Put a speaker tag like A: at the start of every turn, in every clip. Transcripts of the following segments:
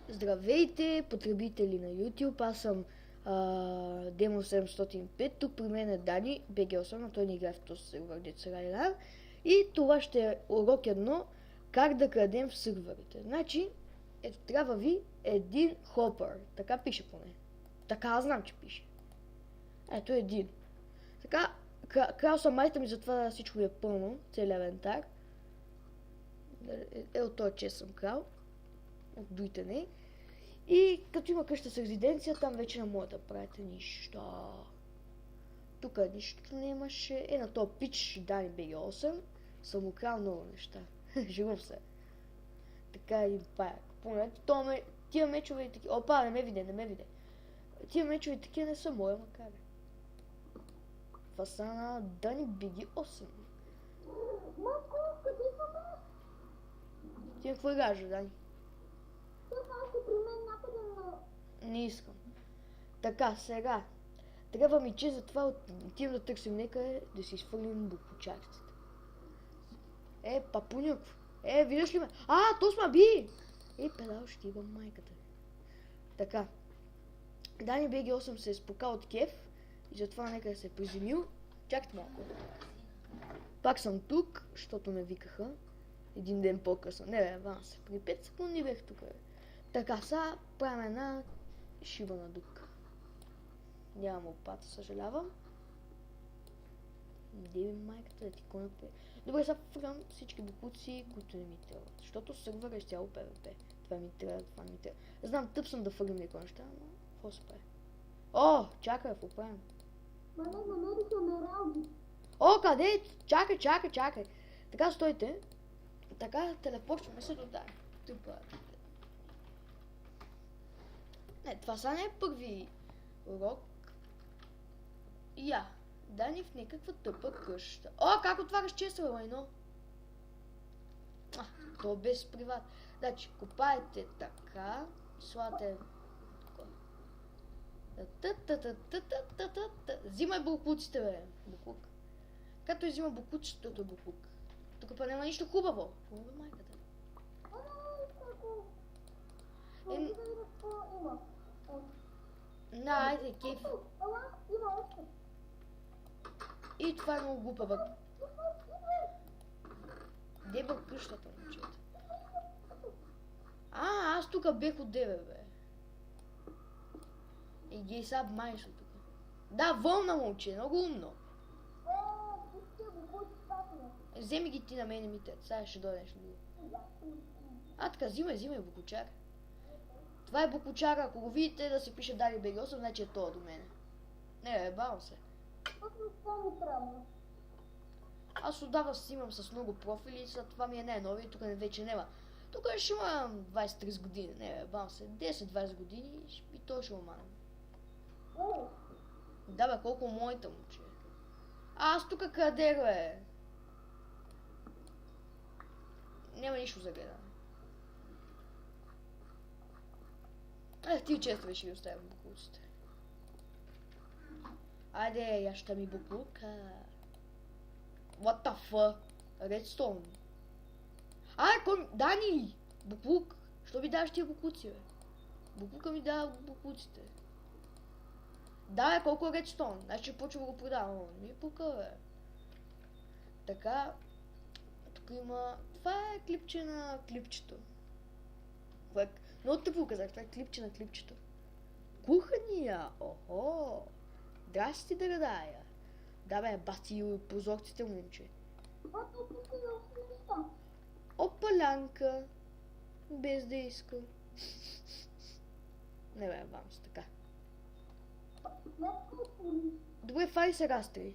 A: Здравейте, потребители на YouTube, аз съм Demo705, тук при мен е Дани, BG8, но той не играе в този сервер, деца Райляр. И това ще е урок 1, как да крадем в серверите. Значи, ето трябва ви един хопър, така пише поне. Така аз знам, че пише. Ето един. Така, крал съм айтъм, затова всичко е пълно, целият инвентар. От този чест съм крал, от другите не. И като има къща с резиденция, там вече не може да правите нищо. Тук нищо не имаше. На този пич Дани BG8 съм украл много неща. Живам се. Така един паяк. Поне тия мечове и такива. Опа, не ме виде. Тия мечове и такива не са моя, макар. Това са на Дани BG8.
B: Матко, къде са бе?
A: Ти какво играеш, Дани?
B: При мен някъде на...
A: Не искам. Така, сега. Трябва ми че затова отивам да търсим нека да си изфърлим буквочарците. Папунюк. Виждаш ли ме? То сма би! Педал, ще имам майката. Така. Дани BG8 се е спукал от кеф и затова нека да се е приземил. Чакайте малко. Пак съм тук, защото ме викаха. Един ден по-късно. Не бе, аванс. При 5 секунди бех тук. Така, сега правим една шибана дупка. Нямам лопата, съжалявам. Де майката да ти конапе. Добре, сега фрам всички букуци, които не ми трябват. Защото сервер е изцяло PvP. Това ми трябва. Знам, тъп съм да фърлим някои неща, но какво се прави? Чакай, какво правим?
B: Намериха мералди.
A: Къде? Чакай. Така, стойте. Така, телепортваме се до Дани. Не, това са не е първи урок. Дани в някаква тъпа къща. Как отваряш честа, лайно? То е без приват. Значи, копаете така, слате... Взимай буклуците, бе. Буклук. Като взима буклуците, буклук. Тук па няма нищо хубаво. Хубаво е майката. Айде, кеф. И това е много глупа, Де бе къщата, момчета? Аз тук бех от тебе, бе. И ги са майш от тук. Да, вълна, момче, много умно. Вземи ги ти на мене, ми те. Сега ще дойдеш на друго. Така, взимай букучар. Това е букучара, ако го видите да се пише Дани BG8, значи е това до мене. Не, бавам се. Аз отдавна си имам с много профили, това ми е най-нови и тук вече няма. Тук ще имам 20-30 години, не, бавам се, 10-20 години и то ще уманам. Да бе, колко моята момче. Аз тук къде, бе? Няма нищо за гледане. Ти често ще ги оставям буклуците. Айде, я ще ми буклука. What the fuck? Redstone. Дани! Буклук! Що ми даваш тия буклуци, бе? Буклука ми дава буклуците. Да, бе, колко е Redstone? Значи почва да го продавам. Ми е пука, бе. Така. Тук има... Това е клипче на клипчето. Много тъпо казах, това е клипче на клипчето. Кухания! Охо! Здрасти, дърдая! Да бе, бати прозорците, момче. Опалянка! Без да иска. Не бе, вамс, така. Добре, фай се разтри.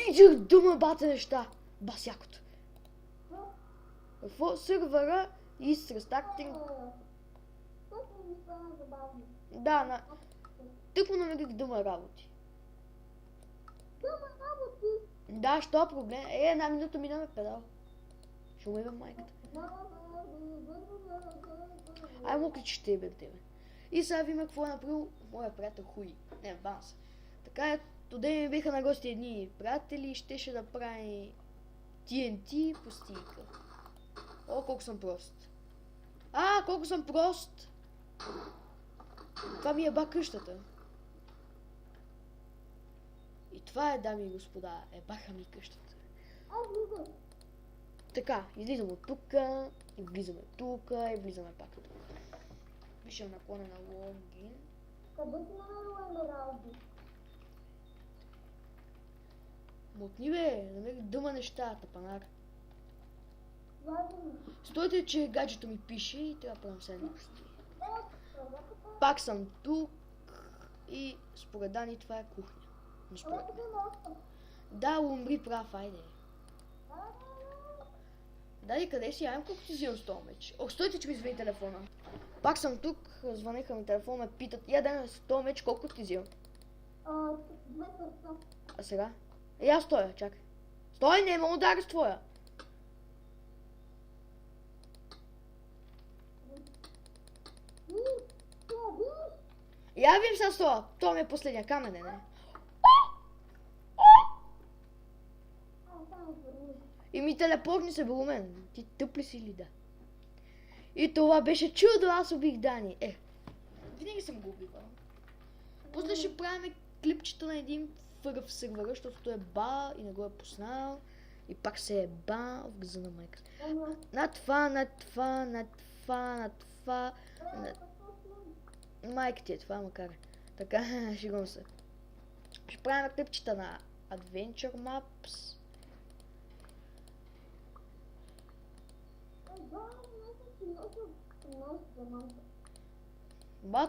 A: Иди дума бата неща! Басякото. В сервера и с рестартинг. Да, тъпо намерих дума работи. Да, що проблем? Една минута минаме педал. Ще умева майката. Мокли, че ще тебе. И сега видим какво е направил моя приятел Хуи. Не, Банс. Така е, тоде ми беха на гости едни приятели и щеше да прави TNT пустийка. колко съм прост. Колко съм прост! Това ми е къщата. И това е, дами и господа, баха ми къщата. Така, излизам от тука, и влизаме тука, и влизаме пак тук. Виждам наклона на логин.
B: Къде си намерила емералди?
A: Мотни бе, намерих дума нещата, панар.
B: Важно.
A: Стойте, че гаджето ми пише и трябва да правим следващи. Пак съм тук и според Дани това е кухня. Но според мен. Да, умри прав, айде. Дай, къде си? Айм колко ти взимам с този меч. Стойте, че ми звъни телефона. Пак съм тук, звъниха ми телефона, ме питат. Дай с този меч колко ти взимам?
B: 2 сърца.
A: А сега? Аз стоя, чакай. Стой, не мога да с твоя. Я вим сега с това. Това ми е последния камен, не? И ми телепортни се било мен. Ти тъп ли си ли да? И това беше чудо, аз убих Дани. Винаги съм го убивал. После ще правим клипчета на един в сервера, защото той е ба и не го е познал. И пак се е ба в гъза на майка. На това. Майка ти е това, макар. Така, шегувам се. Ще правим клипчета на Adventure Maps.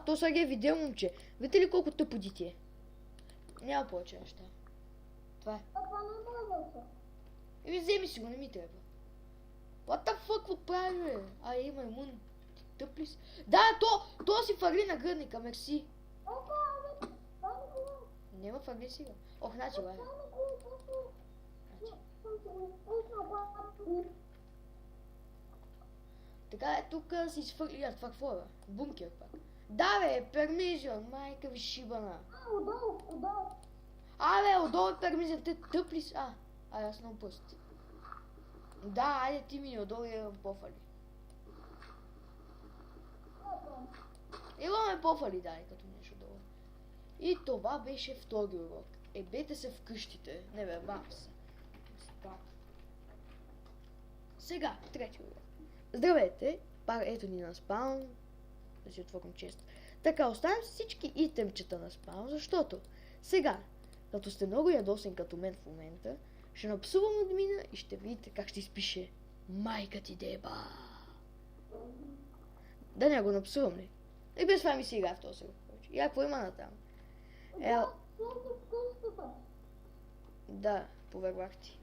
A: То сега е видео, момче. Видите ли колко тъпо дете е? Няма повече неща. Това е.
B: Това не е вече.
A: Вземи си го, не ми трябва. What the fuck, какво прави, бе? Има имун. Ти тъп ли си? Да, то си фарли на гърника, мерси. Нема фарли сега. Значи, бе. Така е, тук си изфърли. Това какво е, бе? Бункер пак. Да, бе, пермизион, майка ви шибана.
B: Отдолу.
A: Бе, отдолу е пермизион, те тъп ли си? Аз много пъст. Да, айде ти мини отдолу и имам пофали. Имаме пофали, като нещо долу. И това беше втори урок. Бейте се в къщите. Не бе, бам се. Сега, трети урок. Здравейте, ето ни на спаун. Да си отворим чест. Така, оставям всички итемчета на спаун, защото сега, като сте много ядосен като мен в момента, ще напсувам админа и ще видите как ще изпише майка ти деба. Да не го напсувам ли? И без това ми си игра в този сервер. И какво има натам? Да, повярвах ти.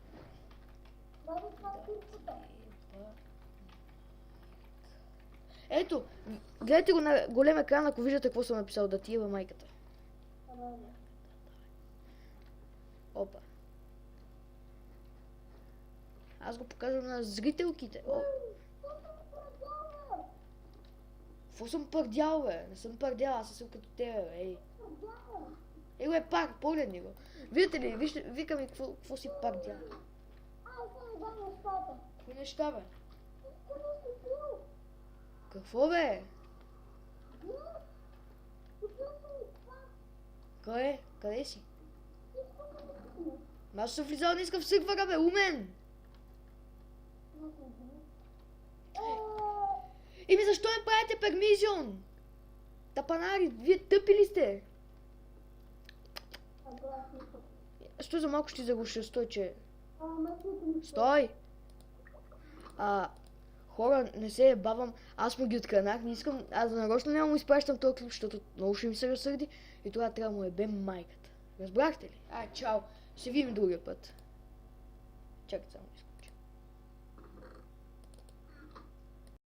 A: Ето, гледайте го на голем екран, ако виждате какво съм написал, да ти е майката. Опа. Аз го показвам на зрителките. Какво съм пърдял, бе? Не съм пърдял, аз съм като тебе, бе. Бе, пак, погледни го. Видите ли, вижте, вика ми какво си пърдял. Какви неща, бе? Какво, бе? Къде си? Аз съм влизал, не искам в сървъра, бе, умен! Защо не правите пермизион? Тапанари, вие тъпи ли сте? Стой за малко ще заглуша, стой, че... Стой! Хора, не се бавам, аз му ги откранах, не искам, аз нарочно няма му изпращам този клип, защото много ще ми се разсърди и това трябва му ебе майката. Разбрахте ли? Чао, ще видим другия път. Чакайте само.